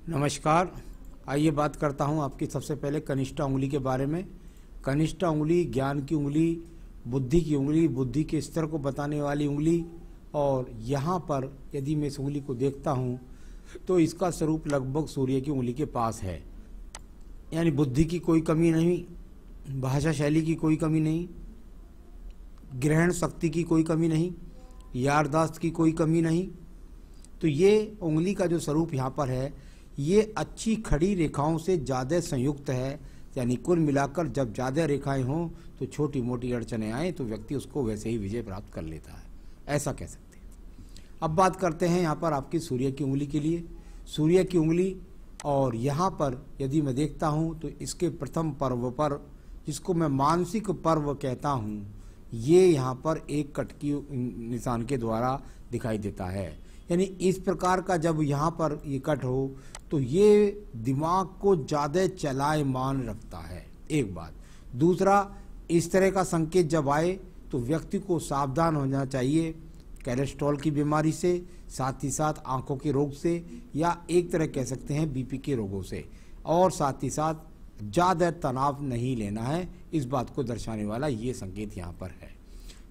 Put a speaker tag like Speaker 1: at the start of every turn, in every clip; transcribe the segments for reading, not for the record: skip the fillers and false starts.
Speaker 1: नमस्कार। आइए बात करता हूं आपकी सबसे पहले कनिष्ठा उंगली के बारे में। कनिष्ठा उंगली ज्ञान की उंगली, बुद्धि की उंगली, बुद्धि के स्तर को बताने वाली उंगली। और यहाँ पर यदि मैं इस उंगली को देखता हूँ तो इसका स्वरूप लगभग सूर्य की उंगली के पास है। यानी बुद्धि की कोई कमी नहीं, भाषा शैली की कोई कमी नहीं, ग्रहण शक्ति की कोई कमी नहीं, याददाश्त की कोई कमी नहीं। तो ये उंगली का जो स्वरूप यहाँ पर है ये अच्छी खड़ी रेखाओं से ज़्यादा संयुक्त है। यानी कुल मिलाकर जब ज़्यादा रेखाएं हों तो छोटी मोटी अड़चनें आएँ तो व्यक्ति उसको वैसे ही विजय प्राप्त कर लेता है, ऐसा कह सकते हैं। अब बात करते हैं यहाँ पर आपकी सूर्य की उंगली के लिए। सूर्य की उंगली और यहाँ पर यदि मैं देखता हूँ तो इसके प्रथम पर्व पर, जिसको मैं मानसिक पर्व कहता हूँ, ये यहाँ पर एक कट की निशान के द्वारा दिखाई देता है। यानी इस प्रकार का जब यहाँ पर ये कट हो तो ये दिमाग को ज़्यादा चलायमान रखता है, एक बात। दूसरा, इस तरह का संकेत जब आए तो व्यक्ति को सावधान होना चाहिए कोलेस्ट्रॉल की बीमारी से, साथ ही साथ आंखों के रोग से, या एक तरह कह सकते हैं बीपी के रोगों से। और साथ ही साथ ज़्यादा तनाव नहीं लेना है, इस बात को दर्शाने वाला ये संकेत यहाँ पर है।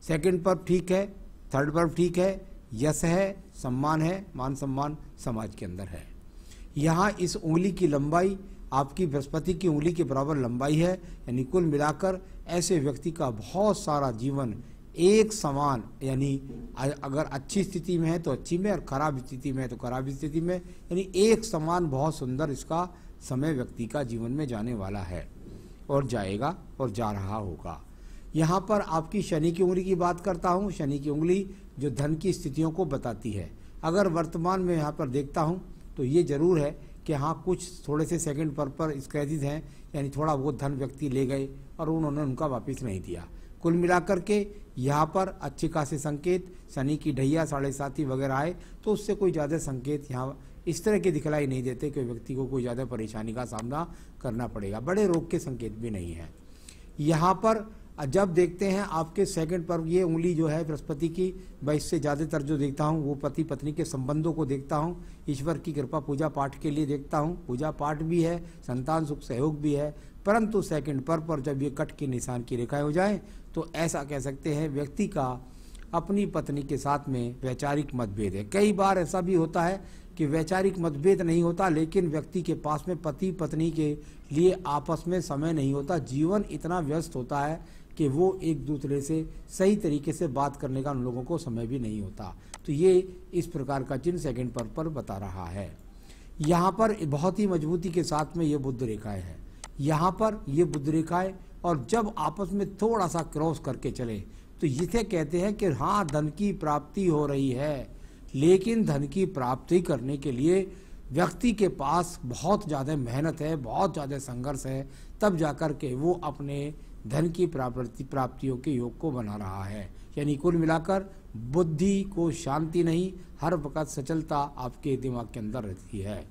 Speaker 1: सेकंड पर्व ठीक है, थर्ड पर्व ठीक है, यश है, सम्मान है, मान सम्मान समाज के अंदर है। यहाँ इस उंगली की लंबाई आपकी बृहस्पति की उंगली के बराबर लंबाई है। यानी कुल मिलाकर ऐसे व्यक्ति का बहुत सारा जीवन एक समान, यानी अगर अच्छी स्थिति में है तो अच्छी में, और खराब स्थिति में है तो खराब स्थिति में, यानी एक समान बहुत सुंदर इसका समय व्यक्ति का जीवन में जाने वाला है और जाएगा और जा रहा होगा। यहाँ पर आपकी शनि की उंगली की बात करता हूँ। शनि की उंगली जो धन की स्थितियों को बताती है। अगर वर्तमान में यहाँ पर देखता हूँ तो ये जरूर है कि हाँ कुछ थोड़े से सेकंड पर स्क्रैचेस हैं, यानी थोड़ा बहुत धन व्यक्ति ले गए और उन्होंने उनका वापस नहीं दिया। कुल मिलाकर के यहाँ पर अच्छे खासे संकेत, शनि की ढैया 7.5 वगैरह आए तो उससे कोई ज़्यादा संकेत यहाँ इस तरह के दिखलाई नहीं देते कि व्यक्ति को कोई ज़्यादा परेशानी का सामना करना पड़ेगा। बड़े रोग के संकेत भी नहीं है। यहाँ पर जब देखते हैं आपके सेकंड पर्व, ये उंगली जो है बृहस्पति की, मैं इससे ज़्यादातर जो देखता हूँ वो पति पत्नी के संबंधों को देखता हूँ, ईश्वर की कृपा पूजा पाठ के लिए देखता हूँ। पूजा पाठ भी है, संतान सुख सहयोग भी है, परंतु सेकंड पर्व पर जब ये कट के निशान की रेखाएं हो जाएं तो ऐसा कह सकते हैं व्यक्ति का अपनी पत्नी के साथ में वैचारिक मतभेद है। कई बार ऐसा भी होता है कि वैचारिक मतभेद नहीं होता, लेकिन व्यक्ति के पास में पति पत्नी के लिए आपस में समय नहीं होता। जीवन इतना व्यस्त होता है कि वो एक दूसरे से सही तरीके से बात करने का उन लोगों को समय भी नहीं होता। तो ये इस प्रकार का चिन्ह सेकंड पर्व पर बता रहा है। यहाँ पर बहुत ही मजबूती के साथ में ये बुध रेखाएं हैं। यहाँ पर ये बुध रेखाएं, और जब आपस में थोड़ा सा क्रॉस करके चले तो इसे कहते हैं कि हाँ धन की प्राप्ति हो रही है, लेकिन धन की प्राप्ति करने के लिए व्यक्ति के पास बहुत ज़्यादा मेहनत है, बहुत ज़्यादा संघर्ष है, तब जाकर के वो अपने धन की प्राप्तियों के योग को बना रहा है। यानी कुल मिलाकर बुद्धि को शांति नहीं, हर वक्त सचलता आपके दिमाग के अंदर रहती है।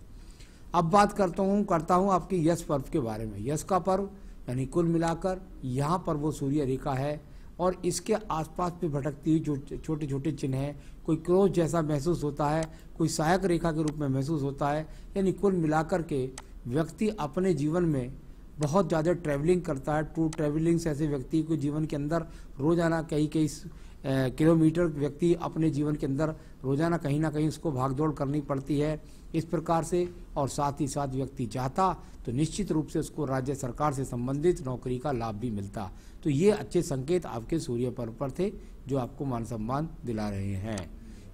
Speaker 1: अब बात करता हूँ आपके यश पर्व के बारे में। यश का पर्व यानी कुल मिलाकर यहाँ पर वो सूर्य रेखा है और इसके आसपास पे भटकती हुई जो छोटे छोटे चिन्ह हैं, कोई क्रॉस जैसा महसूस होता है, कोई सहायक रेखा के रूप में महसूस होता है। यानी कुल मिलाकर के व्यक्ति अपने जीवन में बहुत ज़्यादा ट्रैवलिंग करता है। ट्रू ट्रैवलिंग से ऐसे व्यक्ति को जीवन के अंदर रोज़ाना कई किलोमीटर व्यक्ति अपने जीवन के अंदर रोज़ाना कहीं ना कहीं उसको भागदौड़ करनी पड़ती है इस प्रकार से। और साथ ही साथ व्यक्ति चाहता तो निश्चित रूप से उसको राज्य सरकार से संबंधित नौकरी का लाभ भी मिलता। तो ये अच्छे संकेत आपके सूर्य पर्व पर थे जो आपको मान सम्मान दिला रहे हैं।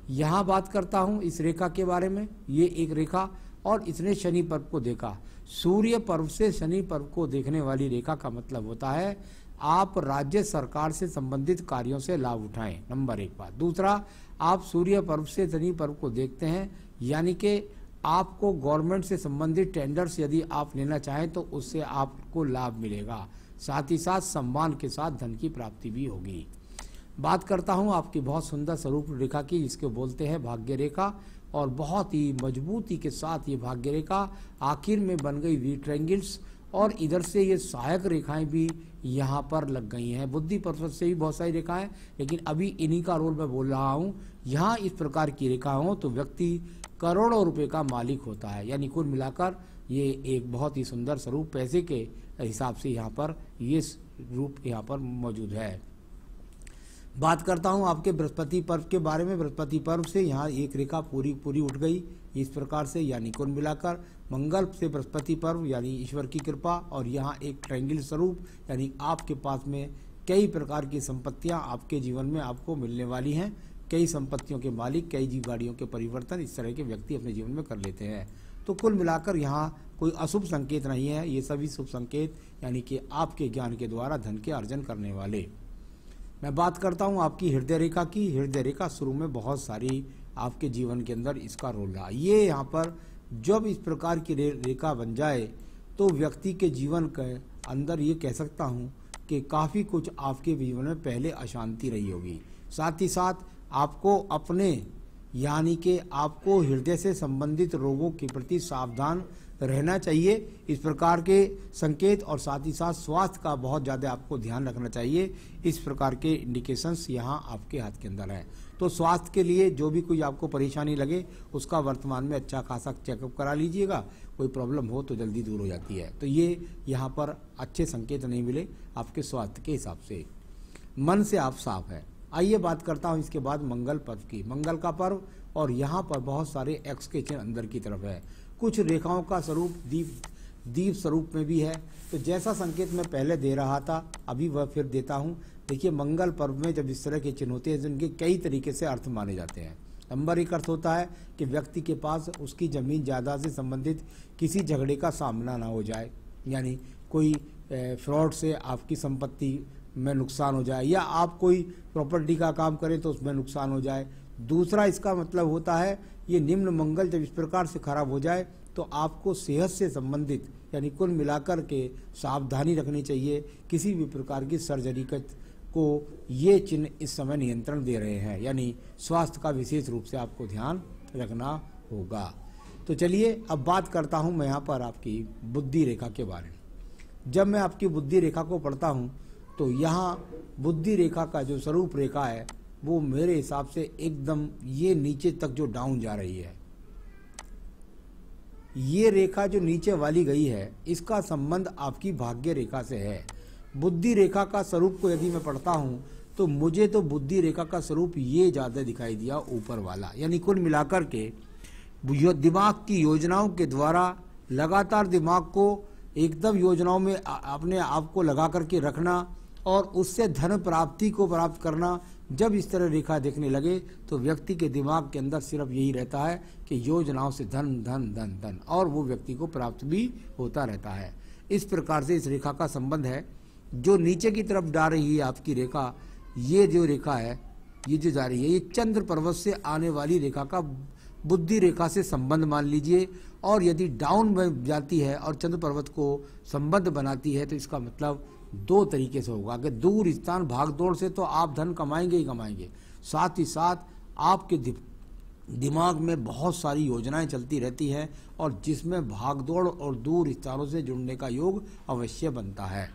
Speaker 1: यहाँ बात करता हूँ इस रेखा के बारे में। ये एक रेखा, और इसने शनि पर्व को देखा। सूर्य पर्व से शनि पर्व को देखने वाली रेखा का मतलब होता है आप राज्य सरकार से संबंधित कार्यों से लाभ उठाएं, नंबर एक बात। दूसरा, आप सूर्य पर्व से शनि पर्व को देखते हैं, यानी कि आपको गवर्नमेंट से संबंधित टेंडर्स यदि आप लेना चाहें तो उससे आपको लाभ मिलेगा। साथ ही साथ सम्मान के साथ धन की प्राप्ति भी होगी। बात करता हूं आपकी बहुत सुंदर स्वरूप रेखा की, जिसको बोलते हैं भाग्य रेखा, और बहुत ही मजबूती के साथ ये भाग्य रेखा आखिर में बन गई वी ट्रायंगल्स, और इधर से ये सहायक रेखाएं भी यहाँ पर लग गई हैं। बुद्धि पर्वत से भी बहुत सारी रेखाएं, लेकिन अभी इन्हीं का रोल मैं बोल रहा हूँ। यहाँ इस प्रकार की रेखा हो तो व्यक्ति करोड़ों रुपए का मालिक होता है। यानी कुल मिलाकर ये एक बहुत ही सुंदर स्वरूप पैसे के हिसाब से यहाँ पर ये रूप यहाँ पर मौजूद है। बात करता हूँ आपके बृहस्पति पर्व के बारे में। बृहस्पति पर्व से यहाँ एक रेखा पूरी उठ गई इस प्रकार से, यानी कुल मिलाकर मंगल से बृहस्पति पर्व यानी ईश्वर की कृपा, और यहाँ एक ट्रायंगल स्वरूप यानी आपके पास में कई प्रकार की संपत्तियाँ आपके जीवन में आपको मिलने वाली हैं। कई संपत्तियों के मालिक, कई जीव गाड़ियों के परिवर्तन इस तरह के व्यक्ति अपने जीवन में कर लेते हैं। तो कुल मिलाकर यहाँ कोई अशुभ संकेत नहीं है, ये सभी शुभ संकेत यानी कि आपके ज्ञान के द्वारा धन के अर्जन करने वाले। मैं बात करता हूँ आपकी हृदय रेखा की। हृदय रेखा शुरू में बहुत सारी आपके जीवन के अंदर इसका रोल रहा। ये यहाँ पर जब इस प्रकार की रेखा बन जाए तो व्यक्ति के जीवन के अंदर ये कह सकता हूँ कि काफ़ी कुछ आपके जीवन में पहले अशांति रही होगी। साथ ही साथ आपको अपने यानी कि आपको हृदय से संबंधित रोगों के प्रति सावधान रहना चाहिए, इस प्रकार के संकेत, और साथ ही साथ स्वास्थ्य का बहुत ज़्यादा आपको ध्यान रखना चाहिए। इस प्रकार के इंडिकेशंस यहाँ आपके हाथ के अंदर है। तो स्वास्थ्य के लिए जो भी कोई आपको परेशानी लगे उसका वर्तमान में अच्छा खासा चेकअप करा लीजिएगा। कोई प्रॉब्लम हो तो जल्दी दूर हो जाती है। तो ये यहाँ पर अच्छे संकेत नहीं मिले आपके स्वास्थ्य के हिसाब से। मन से आप साफ है। आइए बात करता हूँ इसके बाद मंगल पर्व की। मंगल का पर्व, और यहाँ पर बहुत सारे एक्स के चिन्ह अंदर की तरफ है। कुछ रेखाओं का स्वरूप दीप स्वरूप में भी है। तो जैसा संकेत मैं पहले दे रहा था अभी वह फिर देता हूँ। देखिए, मंगल पर्व में जब इस तरह के चिन्ह होते हैं जिनके कई तरीके से अर्थ माने जाते हैं। नंबर एक अर्थ होता है कि व्यक्ति के पास उसकी जमीन जायदाद से संबंधित किसी झगड़े का सामना ना हो जाए, यानी कोई फ्रॉड से आपकी संपत्ति में नुकसान हो जाए, या आप कोई प्रॉपर्टी का काम करें तो उसमें नुकसान हो जाए। दूसरा इसका मतलब होता है ये निम्न मंगल जब इस प्रकार से खराब हो जाए तो आपको सेहत से संबंधित यानी कुल मिलाकर के सावधानी रखनी चाहिए। किसी भी प्रकार की सर्जरी को ये चिन्ह इस समय नियंत्रण दे रहे हैं, यानी स्वास्थ्य का विशेष रूप से आपको ध्यान रखना होगा। तो चलिए अब बात करता हूँ मैं यहाँ पर आपकी बुद्धि रेखा के बारे में। जब मैं आपकी बुद्धि रेखा को पढ़ता हूँ तो यहाँ बुद्धि रेखा का जो स्वरूप रेखा है वो मेरे हिसाब से एकदम ये नीचे तक जो डाउन जा रही है, ये रेखा जो नीचे वाली गई है इसका संबंध आपकी भाग्य रेखा से है। बुद्धि रेखा का स्वरूप को यदि मैं पढ़ता हूँ तो मुझे तो बुद्धि रेखा का स्वरूप ये ज़्यादा दिखाई दिया ऊपर वाला, यानी कुल मिलाकर के दिमाग की योजनाओं के द्वारा लगातार दिमाग को एकदम योजनाओं में अपने आप को लगा करके रखना और उससे धन प्राप्ति को प्राप्त करना। जब इस तरह रेखा देखने लगे तो व्यक्ति के दिमाग के अंदर सिर्फ यही रहता है कि योजनाओं से धन धन धन धन, और वो व्यक्ति को प्राप्त भी होता रहता है। इस प्रकार से इस रेखा का संबंध है। जो नीचे की तरफ जा रही है आपकी रेखा, ये जो रेखा है ये जो जा रही है ये चंद्र पर्वत से आने वाली रेखा का बुद्धि रेखा से संबंध मान लीजिए। और यदि डाउन में जाती है और चंद्र पर्वत को संबंध बनाती है तो इसका मतलब दो तरीके से होगा कि दूर स्थान भागदौड़ से तो आप धन कमाएंगे ही कमाएंगे, साथ ही साथ आपके दिमाग में बहुत सारी योजनाएं चलती रहती हैं और जिसमें भागदौड़ और दूर स्थानों से जुड़ने का योग अवश्य बनता है।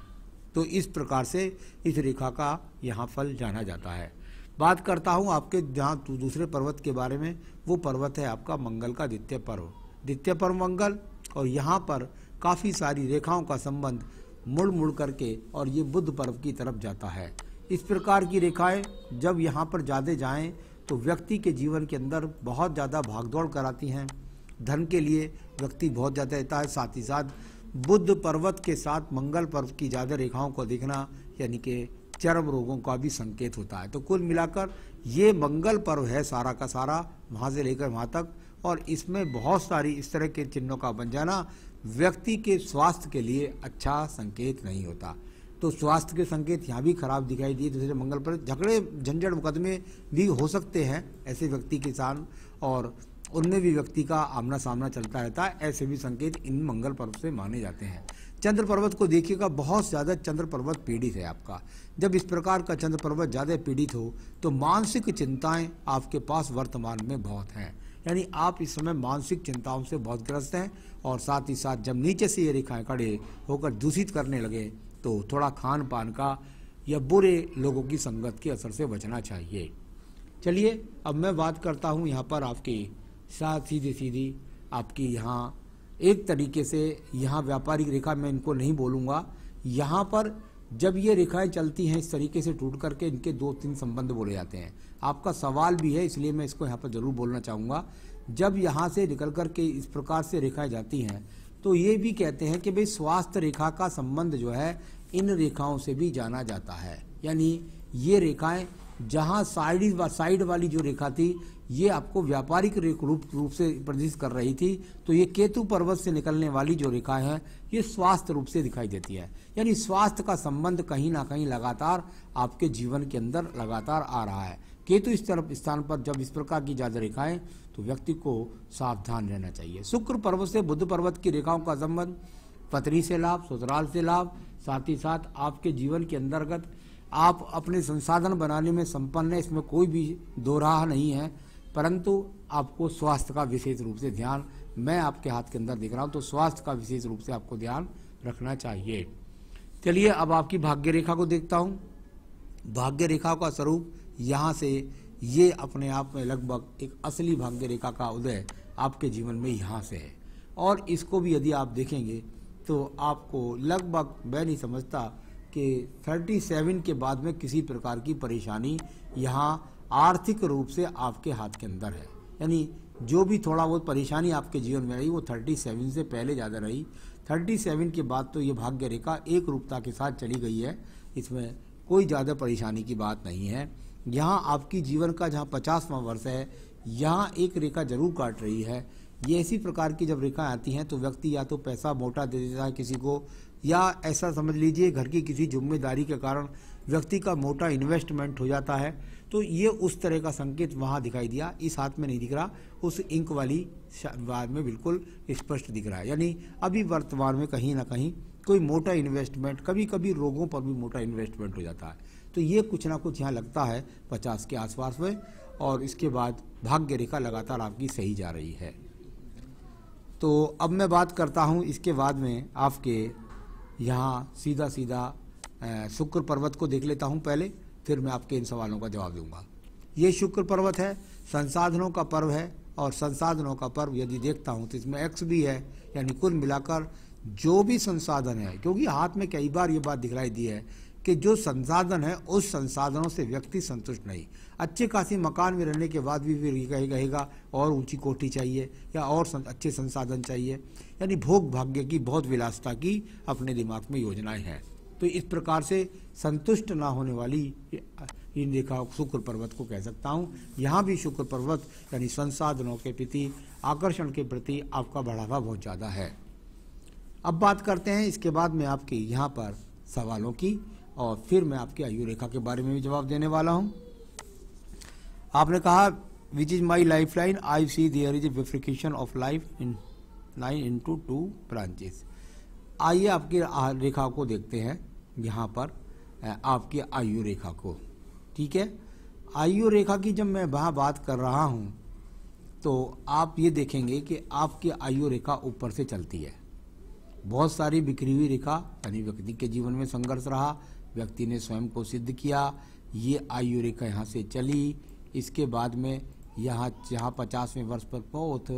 Speaker 1: तो इस प्रकार से इस रेखा का यहाँ फल जाना जाता है। बात करता हूँ आपके जहाँ दूसरे पर्वत के बारे में। वो पर्वत है आपका मंगल का द्वितीय पर्व। द्वितीय पर्व मंगल, और यहाँ पर काफ़ी सारी रेखाओं का संबंध मुड़ मुड़ करके और ये बुध पर्व की तरफ जाता है। इस प्रकार की रेखाएं जब यहाँ पर ज़्यादा जाएं तो व्यक्ति के जीवन के अंदर बहुत ज़्यादा भागदौड़ कराती हैं। धन के लिए व्यक्ति बहुत ज़्यादा रहता है। साथ ही साथ बुध पर्वत के साथ मंगल पर्व की ज़्यादा रेखाओं को देखना यानी कि चर्म रोगों का भी संकेत होता है। तो कुल मिलाकर ये मंगल पर्व है सारा का सारा, वहाँ से लेकर वहाँ तक, और इसमें बहुत सारी इस तरह के चिन्हों का बन जाना व्यक्ति के स्वास्थ्य के लिए अच्छा संकेत नहीं होता। तो स्वास्थ्य के संकेत यहाँ भी खराब दिखाई दिए। दूसरे मंगल पर झगड़े झंझट मुकदमे भी हो सकते हैं ऐसे व्यक्ति के साथ, और उनमें भी व्यक्ति का आमना सामना चलता रहता है। ऐसे भी संकेत इन मंगल पर्व से माने जाते हैं। चंद्र पर्वत को देखिएगा, बहुत ज़्यादा चंद्र पर्वत पीड़ित है आपका। जब इस प्रकार का चंद्र पर्वत ज़्यादा पीड़ित हो तो मानसिक चिंताएं आपके पास वर्तमान में बहुत हैं, यानी आप इस समय मानसिक चिंताओं से बहुत ग्रस्त हैं। और साथ ही साथ जब नीचे से ये रेखाएं खड़े होकर दूषित करने लगे तो थोड़ा खान पान का या बुरे लोगों की संगत के असर से बचना चाहिए। चलिए अब मैं बात करता हूँ यहाँ पर आपकी सीधी सीधी आपकी यहाँ एक तरीके से यहाँ व्यापारिक रेखा मैं इनको नहीं बोलूँगा। यहाँ पर जब ये रेखाएं चलती हैं इस तरीके से टूट करके इनके 2-3 संबंध बोले जाते हैं। आपका सवाल भी है इसलिए मैं इसको यहाँ पर जरूर बोलना चाहूँगा। जब यहाँ से निकल कर के इस प्रकार से रेखाएं जाती हैं तो ये भी कहते हैं कि भाई स्वास्थ्य रेखा का संबंध जो है इन रेखाओं से भी जाना जाता है। यानी ये रेखाएं जहाँ साइड वाली जो रेखा थी ये आपको व्यापारिक रूप से प्रदर्शित कर रही थी, तो ये केतु पर्वत से निकलने वाली जो रेखाएं हैं ये स्वास्थ्य रूप से दिखाई देती है। यानी स्वास्थ्य का संबंध कहीं ना कहीं लगातार आपके जीवन के अंदर लगातार आ रहा है। केतु इस तरफ स्थान पर जब इस प्रकार की ज्यादा रेखाएं तो व्यक्ति को सावधान रहना चाहिए। शुक्र पर्वत से बुध पर्वत की रेखाओं का संबंध पत्नी से लाभ, ससुराल से लाभ, साथ ही साथ आपके जीवन के अंतर्गत आप अपने संसाधन बनाने में संपन्न है, इसमें कोई भी दो राह नहीं है, परंतु आपको स्वास्थ्य का विशेष रूप से ध्यान, मैं आपके हाथ के अंदर दिख रहा हूं तो स्वास्थ्य का विशेष रूप से आपको ध्यान रखना चाहिए। चलिए अब आपकी भाग्य रेखा को देखता हूं। भाग्य रेखा का स्वरूप यहाँ से ये अपने आप में लगभग एक असली भाग्य रेखा का उदय आपके जीवन में यहाँ से है, और इसको भी यदि आप देखेंगे तो आपको लगभग मैं नहीं समझता कि 37 के बाद में किसी प्रकार की परेशानी यहाँ आर्थिक रूप से आपके हाथ के अंदर है। यानी जो भी थोड़ा बहुत परेशानी आपके जीवन में रही वो 37 से पहले ज़्यादा रही। 37 के बाद तो ये भाग्य रेखा एक रूपता के साथ चली गई है, इसमें कोई ज़्यादा परेशानी की बात नहीं है। यहाँ आपकी जीवन का जहाँ 50वां वर्ष है यहाँ एक रेखा जरूर काट रही है। ये ऐसी प्रकार की जब रेखा आती हैं तो व्यक्ति या तो पैसा मोटा दे देता है किसी को, या ऐसा समझ लीजिए घर की किसी जिम्मेदारी के कारण व्यक्ति का मोटा इन्वेस्टमेंट हो जाता है। तो ये उस तरह का संकेत वहाँ दिखाई दिया, इस हाथ में नहीं दिख रहा, उस इंक वाली बाद में बिल्कुल स्पष्ट दिख रहा है। यानी अभी वर्तमान में कहीं ना कहीं कोई मोटा इन्वेस्टमेंट, कभी कभी रोगों पर भी मोटा इन्वेस्टमेंट हो जाता है। तो ये कुछ ना कुछ यहाँ लगता है 50 के आसपास में, और इसके बाद भाग्य रेखा लगातार आपकी सही जा रही है। तो अब मैं बात करता हूँ इसके बाद में आपके यहाँ सीधा शुक्र पर्वत को देख लेता हूँ पहले, फिर मैं आपके इन सवालों का जवाब दूंगा। ये शुक्र पर्वत है, संसाधनों का पर्व है, और संसाधनों का पर्व यदि देखता हूँ तो इसमें एक्स भी है, यानी कुल मिलाकर जो भी संसाधन है, क्योंकि हाथ में कई बार ये बात दिखलाई दी है कि जो संसाधन है उस संसाधनों से व्यक्ति संतुष्ट नहीं। अच्छे खासी मकान में रहने के बाद भी फिर कहेगा और ऊंची कोठी चाहिए या और अच्छे संसाधन चाहिए, यानी भोग भाग्य की बहुत विलासिता की अपने दिमाग में योजनाएं हैं। तो इस प्रकार से संतुष्ट ना होने वाली इन रेखा शुक्र पर्वत को कह सकता हूँ। यहाँ भी शुक्र पर्वत यानी संसाधनों के प्रति, आकर्षण के प्रति आपका बढ़ावा बहुत ज़्यादा है। अब बात करते हैं इसके बाद में आपकी यहाँ पर सवालों की, और फिर मैं आपकी आयु रेखा के बारे में भी जवाब देने वाला हूँ। आपने कहा which is my life line, I see there is a bifurcation of life in 9 into 2 branches. आइए आपकी रेखा को देखते हैं, यहाँ पर आपकी आयु रेखा को। ठीक है, आयु रेखा की जब मैं वहाँ बात कर रहा हूँ तो आप ये देखेंगे कि आपकी आयु रेखा ऊपर से चलती है। बहुत सारी बिखरी हुई रेखा, यानी व्यक्ति के जीवन में संघर्ष रहा, व्यक्ति ने स्वयं को सिद्ध किया, ये आयु रेखा यहाँ से चली। इसके बाद में यहाँ 50वें वर्ष पर बहुत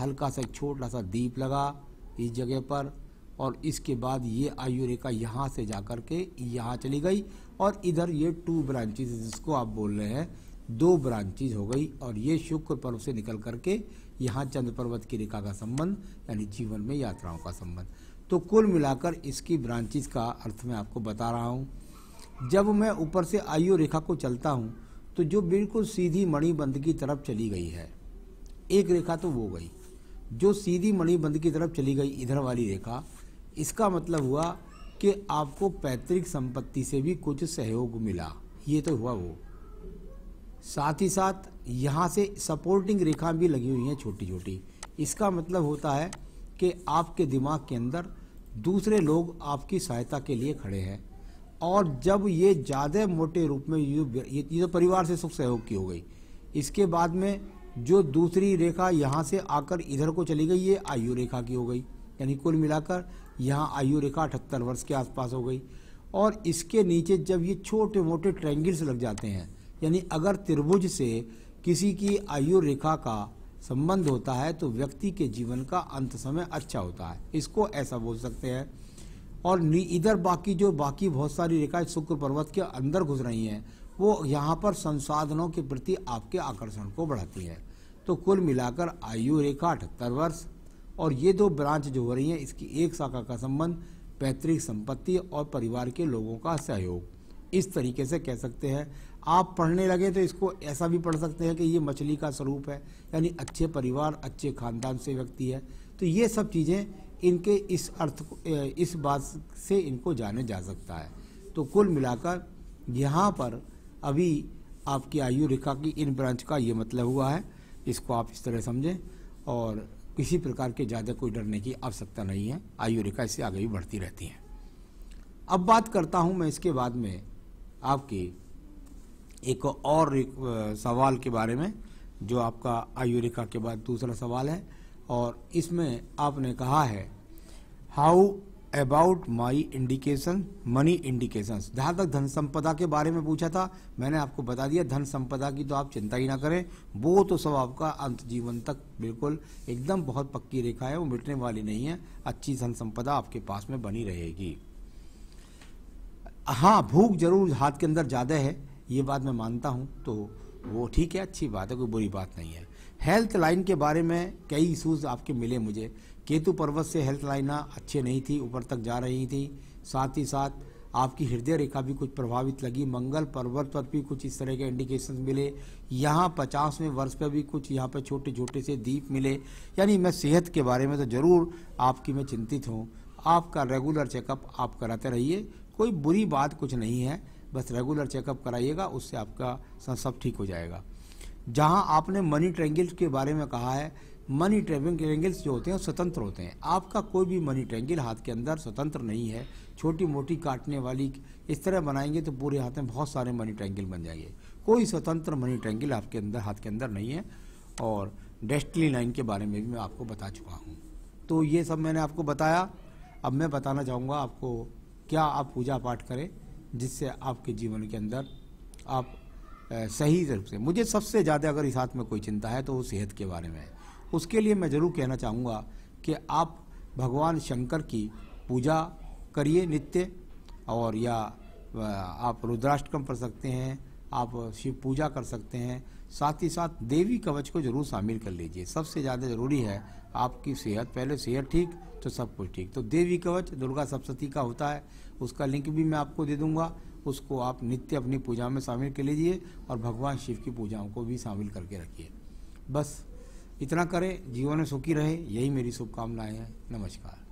Speaker 1: हल्का सा एक छोटा सा दीप लगा इस जगह पर, और इसके बाद ये आयु रेखा यहाँ से जाकर के यहाँ चली गई, और इधर ये 2 ब्रांचेस जिसको आप बोल रहे हैं 2 ब्रांचेस हो गई, और ये शुक्र पर्व से निकल करके यहाँ चंद्र पर्वत की रेखा का संबंध, यानी जीवन में यात्राओं का संबंध। तो कुल मिलाकर इसकी ब्रांचेस का अर्थ मैं आपको बता रहा हूँ। जब मैं ऊपर से आयु रेखा को चलता हूँ तो जो बिल्कुल सीधी मणिबंध की तरफ चली गई है, एक रेखा तो वो गई जो सीधी मणिबंध की तरफ चली गई, इधर वाली रेखा, इसका मतलब हुआ कि आपको पैतृक संपत्ति से भी कुछ सहयोग मिला, ये तो हुआ वो। साथ ही साथ यहाँ से सपोर्टिंग रेखा भी लगी हुई हैं छोटी छोटी, इसका मतलब होता है कि आपके दिमाग के अंदर दूसरे लोग आपकी सहायता के लिए खड़े हैं। और जब ये ज़्यादा मोटे रूप में ये तो परिवार से सुख सहयोग की हो गई, इसके बाद में जो दूसरी रेखा यहाँ से आकर इधर को चली गई, ये आयु रेखा की हो गई, यानी कुल मिलाकर यहाँ आयु रेखा 78 वर्ष के आसपास हो गई। और इसके नीचे जब ये छोटे मोटे ट्रायंगल्स लग जाते हैं, यानी अगर त्रिभुज से किसी की आयु रेखा का संबंध होता है तो व्यक्ति के जीवन का अंत समय अच्छा होता है, इसको ऐसा बोल सकते हैं। और इधर बाकी बहुत सारी रेखाएं शुक्र पर्वत के अंदर घुस रही हैं, वो यहाँ पर संसाधनों के प्रति आपके आकर्षण को बढ़ाती है। तो कुल मिलाकर आयु रेखा 78 वर्ष, और ये दो ब्रांच जो हो रही हैं इसकी एक शाखा का संबंध पैतृक संपत्ति और परिवार के लोगों का सहयोग, इस तरीके से कह सकते हैं। आप पढ़ने लगे तो इसको ऐसा भी पढ़ सकते हैं कि ये मछली का स्वरूप है, यानी अच्छे परिवार अच्छे खानदान से व्यक्ति है। तो ये सब चीज़ें इनके इस अर्थ को, इस बात से इनको जाने जा सकता है। तो कुल मिलाकर यहाँ पर अभी आपकी आयु रेखा की इन ब्रांच का ये मतलब हुआ है, इसको आप इस तरह समझें और किसी प्रकार के ज़्यादा कोई डरने की आवश्यकता नहीं है। आयु रेखा इससे आगे भी बढ़ती रहती है। अब बात करता हूँ मैं इसके बाद में आपकी एक और सवाल के बारे में, जो आपका आयु रेखा के बाद दूसरा सवाल है, और इसमें आपने कहा है how about my indication money indications. जहाँ तक धन संपदा के बारे में पूछा था, मैंने आपको बता दिया धन संपदा की तो आप चिंता ही ना करें, वो तो सब आपका अंत जीवन तक बिल्कुल एकदम बहुत पक्की रेखा है, वो मिटने वाली नहीं है। अच्छी धन संपदा आपके पास में बनी रहेगी। हाँ, भूख जरूर हाथ के अंदर ज़्यादा है, ये बात मैं मानता हूँ, तो वो ठीक है, अच्छी बात है, कोई बुरी बात नहीं है। हेल्थ लाइन के बारे में कई इशूज़ आपके मिले मुझे। केतु पर्वत से हेल्थ लाइना अच्छे नहीं थी, ऊपर तक जा रही थी। साथ ही साथ आपकी हृदय रेखा भी कुछ प्रभावित लगी। मंगल पर्वत पर भी कुछ इस तरह के इंडिकेशन मिले। यहाँ 50वें वर्ष पर भी कुछ यहाँ पर छोटे छोटे से दीप मिले। यानी मैं सेहत के बारे में तो ज़रूर आपकी मैं चिंतित हूँ। आपका रेगुलर चेकअप आप कराते रहिए, कोई बुरी बात कुछ नहीं है, बस रेगुलर चेकअप कराइएगा, उससे आपका सब ठीक हो जाएगा। जहाँ आपने मनी ट्रायंगल के बारे में कहा है, मनी ट्रायंगल्स जो होते हैं स्वतंत्र होते हैं। आपका कोई भी मनी ट्रायंगल हाथ के अंदर स्वतंत्र नहीं है। छोटी मोटी काटने वाली इस तरह बनाएंगे तो पूरे हाथ में बहुत सारे मनी ट्रायंगल बन जाएंगे। कोई स्वतंत्र मनी ट्रायंगल आपके अंदर हाथ के अंदर नहीं है। और डेस्टिनी लाइन के बारे में भी मैं आपको बता चुका हूँ। तो ये सब मैंने आपको बताया। अब मैं बताना चाहूँगा आपको क्या आप पूजा पाठ करें जिससे आपके जीवन के अंदर आप सही रूप से, मुझे सबसे ज़्यादा अगर इस हाथ में कोई चिंता है तो वो सेहत के बारे में है। उसके लिए मैं ज़रूर कहना चाहूँगा कि आप भगवान शंकर की पूजा करिए नित्य, और या आप रुद्राष्टकम पढ़ सकते हैं, आप शिव पूजा कर सकते हैं। साथ ही साथ देवी कवच को जरूर शामिल कर लीजिए। सबसे ज़्यादा ज़रूरी है आपकी सेहत, पहले सेहत ठीक तो सब कुछ ठीक। तो देवी कवच दुर्गा सप्तशती का होता है, उसका लिंक भी मैं आपको दे दूंगा, उसको आप नित्य अपनी पूजा में शामिल कर लीजिए और भगवान शिव की पूजाओं को भी शामिल करके रखिए। बस इतना करें, जीवन में सुखी रहे, यही मेरी शुभकामनाएं हैं। नमस्कार।